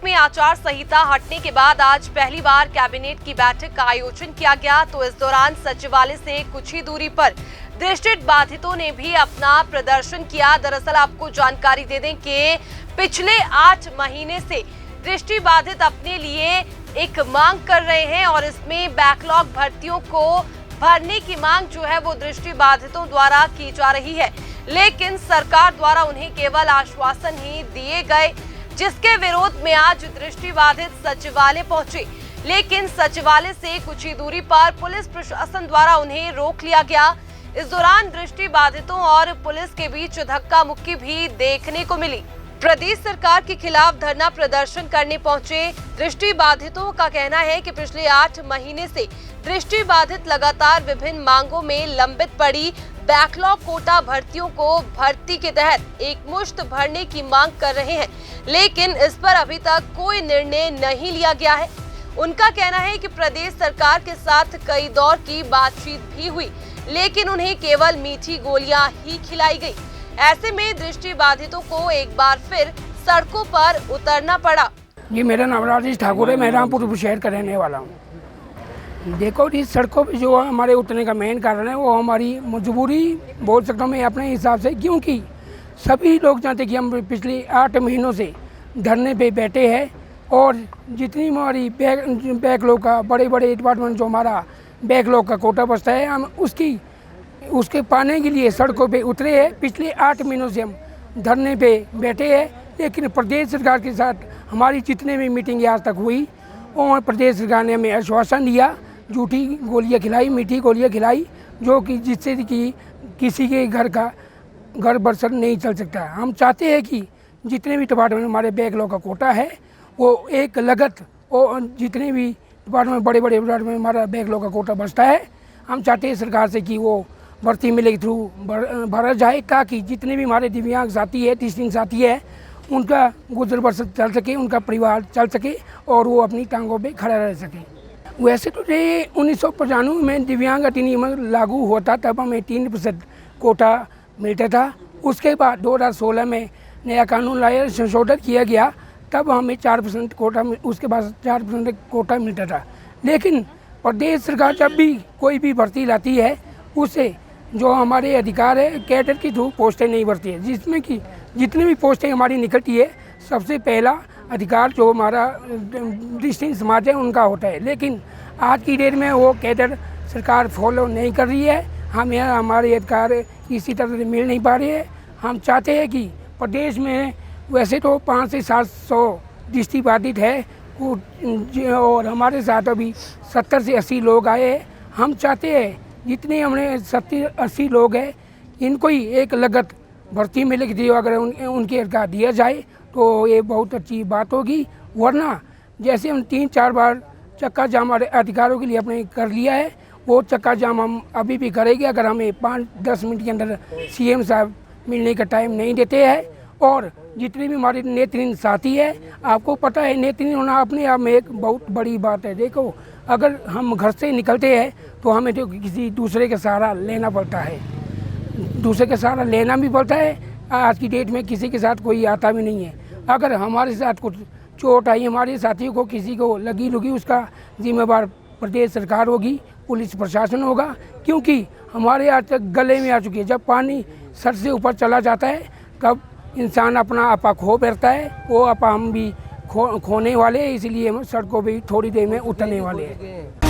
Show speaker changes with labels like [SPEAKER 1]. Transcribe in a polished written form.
[SPEAKER 1] में आचार संहिता हटने के बाद आज पहली बार कैबिनेट की बैठक का आयोजन किया गया। तो इस दौरान सचिवालय से कुछ ही दूरी पर दृष्टि बाधितों ने भी अपना प्रदर्शन किया। दरअसल आपको जानकारी दे दें कि पिछले 8 महीने से दृष्टि बाधित अपने लिए एक मांग कर रहे हैं और इसमें बैकलॉग भर्तियों को भरने की मांग जो है वो दृष्टि बाधितों द्वारा की जा रही है, लेकिन सरकार द्वारा उन्हें केवल आश्वासन ही दिए गए, जिसके विरोध में आज दृष्टि बाधित सचिवालय पहुंचे। लेकिन सचिवालय से कुछ ही दूरी पर पुलिस प्रशासन द्वारा उन्हें रोक लिया गया। इस दौरान दृष्टि बाधितों और पुलिस के बीच धक्का मुक्की भी देखने को मिली। प्रदेश सरकार के खिलाफ धरना प्रदर्शन करने पहुंचे दृष्टि बाधितों का कहना है कि पिछले 8 महीने से दृष्टि बाधित लगातार विभिन्न मांगों में लंबित पड़ी बैकलॉग कोटा भर्तियों को भर्ती के तहत एकमुश्त भरने की मांग कर रहे हैं, लेकिन इस पर अभी तक कोई निर्णय नहीं लिया गया है। उनका कहना है कि प्रदेश सरकार के साथ कई दौर की बातचीत भी हुई, लेकिन उन्हें केवल मीठी गोलियां ही खिलाई गई। ऐसे में दृष्टि बाधितों को एक बार फिर सड़कों पर उतरना पड़ा।
[SPEAKER 2] जी, मेरा नाम राजेश ठाकुर है। मैं रामपुर शहर का रहने वाला हूँ। देखो, इस सड़कों पे जो हमारे उतरने का मेन कारण है वो हमारी मजबूरी बोल सकता हूँ मैं अपने हिसाब से, क्योंकि सभी लोग जानते कि हम पिछले 8 महीनों से धरने पे बैठे हैं और जितनी हमारी बैकलॉग का बड़े बड़े डिपार्टमेंट जो हमारा बैकलॉग का कोटा बचता है, हम उसके पाने के लिए सड़कों पे उतरे हैं। पिछले 8 महीनों से हम धरने पे बैठे हैं, लेकिन प्रदेश सरकार के साथ हमारी जितने भी मीटिंग आज तक हुई और प्रदेश सरकार ने हमें आश्वासन दिया, झूठी गोलियां खिलाई, मीठी गोलियां खिलाई, जो कि जिससे कि किसी के घर बसर नहीं चल सकता। हम चाहते हैं कि जितने भी डिपार्टमेंट हमारे बैकलॉग का कोटा है वो एक लगत, और जितने भी डिपार्टमेंट बड़े बड़े डिपार्टमेंट हमारा बैकलॉग का कोटा बचता है, हम चाहते हैं सरकार से कि वो भर्ती मेले के थ्रू भरा जाए, ताकि जितने भी हमारे दिव्यांग साथी है, दृष्टिहीन साथी है, उनका गुजर बसर चल सके, उनका परिवार चल सके और वो अपनी टांगों पे खड़ा रह सके। वैसे तो ये 1995 में दिव्यांग अधिनियम लागू होता, तब हमें 3% कोटा मिलता था। उसके बाद 2016 में नया कानून लाया, संशोधन किया गया, तब हमें 4% कोटा, उसके बाद 4% कोटा मिलता था। लेकिन प्रदेश सरकार जब भी कोई भी भर्ती लाती है, उससे जो हमारे अधिकार है कैडर के थ्रू पोस्टें नहीं भरती है, जिसमें कि जितनी भी पोस्टें हमारी निकलती है, सबसे पहला अधिकार जो हमारा दृष्टिहीन समाज है उनका होता है। लेकिन आज की डेट में वो कैडर सरकार फॉलो नहीं कर रही है। हमें हमारे अधिकार इसी तरह से मिल नहीं पा रहे हैं। हम चाहते हैं कि प्रदेश में वैसे तो 500 से 700 दृष्टि बाधित है और हमारे साथ अभी 70 से 80 लोग आए हैं। हम चाहते हैं जितने हमने 70-80 लोग हैं, इनको ही एक लगत भर्ती में लिख दी, अगर उनके अधिकार दिया जाए तो ये बहुत अच्छी बात होगी। वरना जैसे हम 3-4 बार चक्का जाम हमारे अधिकारों के लिए अपने कर लिया है, वो चक्का जाम हम अभी भी करेंगे अगर हमें 5-10 मिनट के अंदर सीएम साहब मिलने का टाइम नहीं देते हैं। और जितने भी हमारे नेत्रहीन साथी है, आपको पता है नेत्रहीन होना अपने आप में एक बहुत बड़ी बात है। देखो, अगर हम घर से निकलते हैं तो हमें तो किसी दूसरे का सहारा लेना पड़ता है, दूसरे का सहारा लेना भी पड़ता है। आज की डेट में किसी के साथ कोई आता भी नहीं है। अगर हमारे साथ कुछ चोट आई, हमारे साथियों को किसी को लगी लुगी, उसका जिम्मेवार प्रदेश सरकार होगी, पुलिस प्रशासन होगा, क्योंकि हमारे आज तक गले में आ चुकी है। जब पानी सर से ऊपर चला जाता है तब इंसान अपना आपा खो बैठता है, वो आपा हम भी खोने वाले हैं, इसलिए हम सड़कों पर थोड़ी देर में उतरने वाले हैं।